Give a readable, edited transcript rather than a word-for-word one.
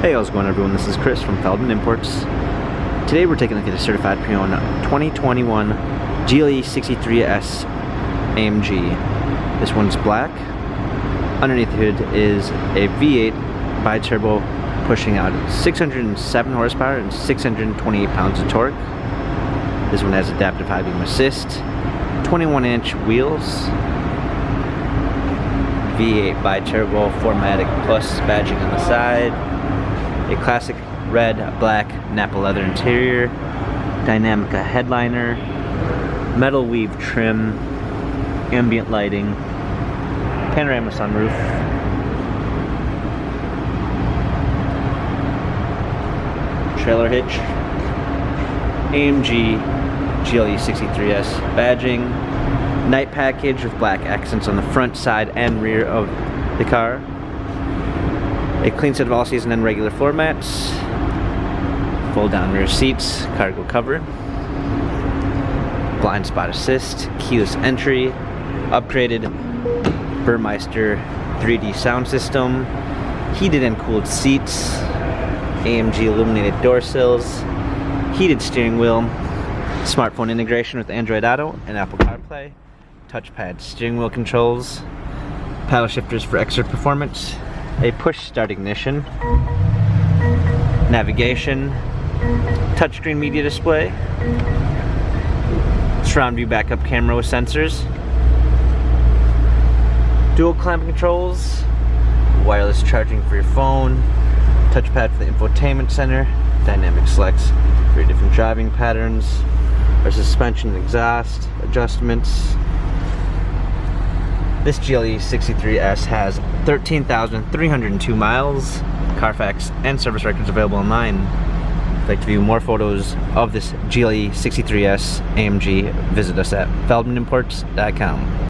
Hey, how's it going, everyone? This is Chris from Feldmann Imports. Today we're taking a look at a certified pre-owned 2021 GLE 63S AMG. This one's black. Underneath the hood is a V8 bi-turbo pushing out 607 horsepower and 628 pounds of torque. This one has adaptive high beam assist, 21-inch wheels, V8 bi-turbo 4MATIC plus badging on the side, a classic red, black Napa leather interior, Dynamica headliner, metal weave trim, ambient lighting, panorama sunroof, trailer hitch, AMG GLE 63S badging, night package with black accents on the front, side, and rear of the car, a clean set of all-season and regular floor mats, fold-down rear seats, cargo cover, blind spot assist, keyless entry, upgraded Burmeister 3D sound system, heated and cooled seats, AMG illuminated door sills, heated steering wheel, smartphone integration with Android Auto and Apple CarPlay, touchpad steering wheel controls, paddle shifters for extra performance, a push start ignition, navigation, touchscreen media display, surround view backup camera with sensors, dual climate controls, wireless charging for your phone, touchpad for the infotainment center, dynamic selects for your different driving patterns, our suspension and exhaust adjustments. This GLE 63S has 13,302 miles, Carfax and service records available online. If you'd like to view more photos of this GLE 63S AMG, visit us at feldmanimports.com.